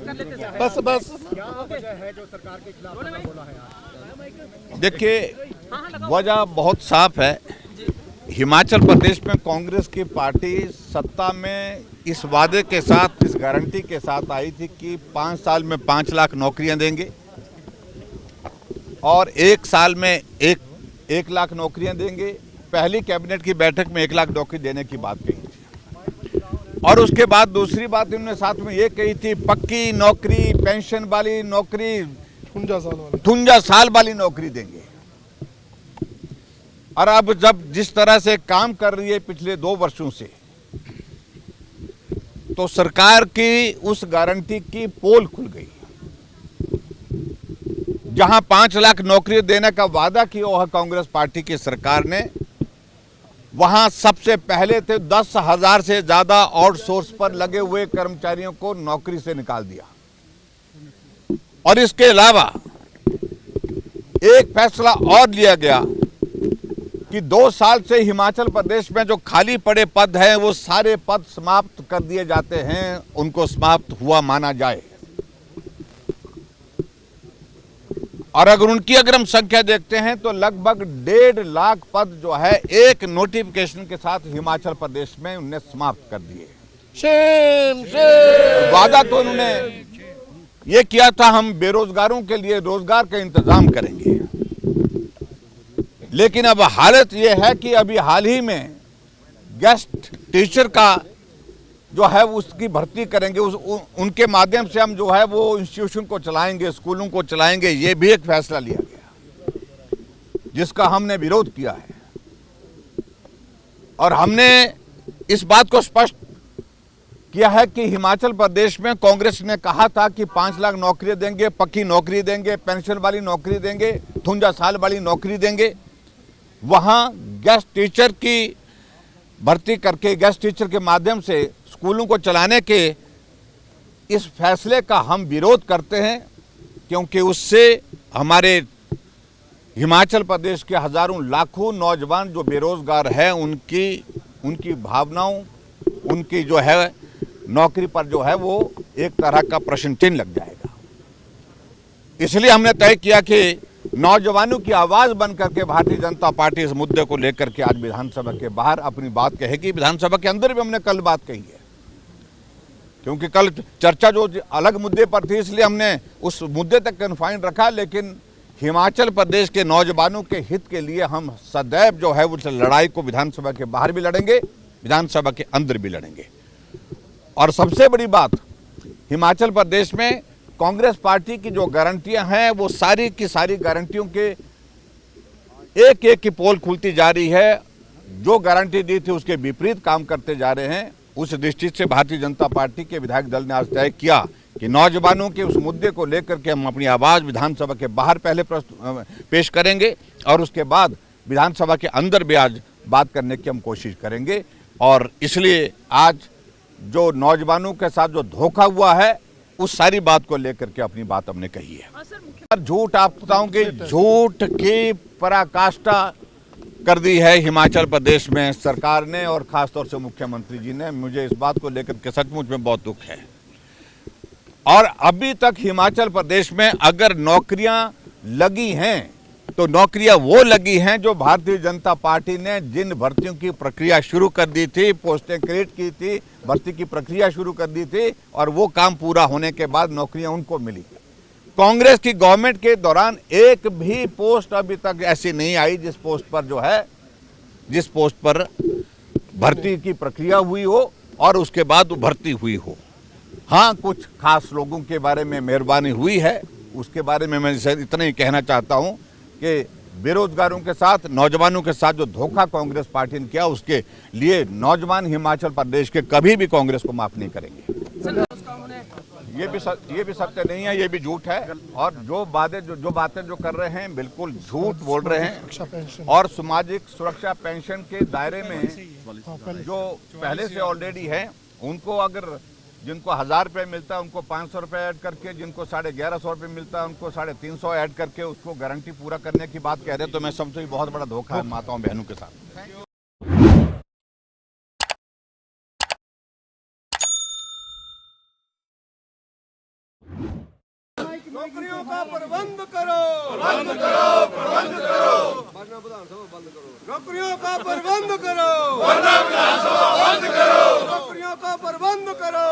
बस बस क्या वजह है जो सरकार के खिलाफ बोला है? देखिए, वजह बहुत साफ है। हिमाचल प्रदेश में कांग्रेस की पार्टी सत्ता में इस वादे के साथ, इस गारंटी के साथ आई थी कि 5 साल में 5 लाख नौकरियां देंगे और 1 साल में 1 लाख नौकरियां देंगे। पहली कैबिनेट की बैठक में 1 लाख नौकरी देने की बात कही थी और उसके बाद दूसरी बात इन्होंने साथ में ये कही थी, पक्की नौकरी, पेंशन वाली नौकरी, 53 साल वाली नौकरी देंगे। और अब जब जिस तरह से काम कर रही है पिछले 2 वर्षों से, तो सरकार की उस गारंटी की पोल खुल गई। जहां 5 लाख नौकरी देने का वादा किया है कांग्रेस पार्टी की सरकार ने, वहां सबसे पहले थे 10,000 से ज्यादा आउटसोर्स पर लगे हुए कर्मचारियों को नौकरी से निकाल दिया। और इसके अलावा एक फैसला और लिया गया कि 2 साल से हिमाचल प्रदेश में जो खाली पड़े पद हैं वो सारे पद समाप्त कर दिए जाते हैं, उनको समाप्त हुआ माना जाए। और अगर हम संख्या देखते हैं तो लगभग 1.5 लाख पद जो है एक नोटिफिकेशन के साथ हिमाचल प्रदेश में उन्हें समाप्त कर दिए। वादा तो उन्होंने ये किया था, हम बेरोजगारों के लिए रोजगार का इंतजाम करेंगे, लेकिन अब हालत ये है कि अभी हाल ही में गेस्ट टीचर का जो है उसकी भर्ती करेंगे, उनके माध्यम से हम जो है वो इंस्टीट्यूशन को चलाएंगे, स्कूलों को चलाएंगे। ये भी एक फैसला लिया गया जिसका हमने विरोध किया है और हमने इस बात को स्पष्ट किया है कि हिमाचल प्रदेश में कांग्रेस ने कहा था कि 5 लाख नौकरी देंगे, पक्की नौकरी देंगे, पेंशन वाली नौकरी देंगे, 53 साल वाली नौकरी देंगे। वहां गेस्ट टीचर की भर्ती करके, गेस्ट टीचर के माध्यम से स्कूलों को चलाने के इस फैसले का हम विरोध करते हैं, क्योंकि उससे हमारे हिमाचल प्रदेश के हजारों लाखों नौजवान जो बेरोजगार हैं उनकी भावनाओं, उनकी जो है नौकरी पर जो है वो एक तरह का प्रश्न चिन्ह लग जाएगा। इसलिए हमने तय किया कि नौजवानों की आवाज बनकर के भारतीय जनता पार्टी इस मुद्दे को लेकर के आज विधानसभा के बाहर अपनी बात कहेगी। विधानसभा के अंदर भी हमने कल बात कही है, क्योंकि कल चर्चा जो अलग मुद्दे पर थी इसलिए हमने उस मुद्दे तक कन्फाइन रखा, लेकिन हिमाचल प्रदेश के नौजवानों के हित के लिए हम सदैव जो है उस लड़ाई को विधानसभा के बाहर भी लड़ेंगे, विधानसभा के अंदर भी लड़ेंगे। और सबसे बड़ी बात, हिमाचल प्रदेश में कांग्रेस पार्टी की जो गारंटियां हैं वो सारी की सारी गारंटियों के एक एक की पोल खुलती जा रही है। जो गारंटी दी थी उसके विपरीत काम करते जा रहे हैं। उस दृष्टि से भारतीय जनता पार्टी के विधायक दल ने आज तय किया कि नौजवानों के उस मुद्दे को लेकर के हम अपनी आवाज़ विधानसभा के बाहर पहले पेश करेंगे और उसके बाद विधानसभा के अंदर भी आज बात करने की हम कोशिश करेंगे। और इसलिए आज जो नौजवानों के साथ जो धोखा हुआ है उस सारी बात को लेकर के अपनी बात हमने कही है। झूठ, आप बताऊं कि झूठ की पराकाष्ठा कर दी है हिमाचल प्रदेश में सरकार ने और खासतौर से मुख्यमंत्री जी ने। मुझे इस बात को लेकर के सचमुच में बहुत दुख है। और अभी तक हिमाचल प्रदेश में अगर नौकरियां लगी हैं तो नौकरियां वो लगी हैं जो भारतीय जनता पार्टी ने जिन भर्तियों की प्रक्रिया शुरू कर दी थी, पोस्टें क्रिएट की थी, भर्ती की प्रक्रिया शुरू कर दी थी और वो काम पूरा होने के बाद नौकरियां उनको मिली। कांग्रेस की गवर्नमेंट के दौरान एक भी पोस्ट अभी तक ऐसी नहीं आई जिस पोस्ट पर भर्ती की प्रक्रिया हुई हो और उसके बाद वो भर्ती हुई हो। हाँ, कुछ खास लोगों के बारे में मेहरबानी हुई है, उसके बारे में मैं इतना ही कहना चाहता हूं कि बेरोजगारों के साथ, नौजवानों के साथ जो धोखा कांग्रेस पार्टी ने किया उसके लिए नौजवान हिमाचल प्रदेश के कभी भी कांग्रेस को माफ नहीं करेंगे। ये भी सत्य नहीं है, ये भी झूठ है। और जो बातें जो कर रहे हैं बिल्कुल झूठ बोल रहे हैं। और सामाजिक सुरक्षा पेंशन के दायरे में जो पहले से ऑलरेडी है, उनको अगर जिनको 1000 रुपये मिलता है उनको 500 रुपये ऐड करके, जिनको 1150 रुपये मिलता है उनको 350 ऐड करके उसको गारंटी पूरा करने की बात कह रहे हैं, तो मैं समझता हूँ बहुत बड़ा धोखा है माताओं बहनों के साथ। नौकरियों का प्रबंध करो, बंद करो, प्रबंध करो, वरना विधानसभा बंद करो। नौकरियों का प्रबंध करो, वरना विधानसभा बंद करो, नौकरियों का प्रबंध करो,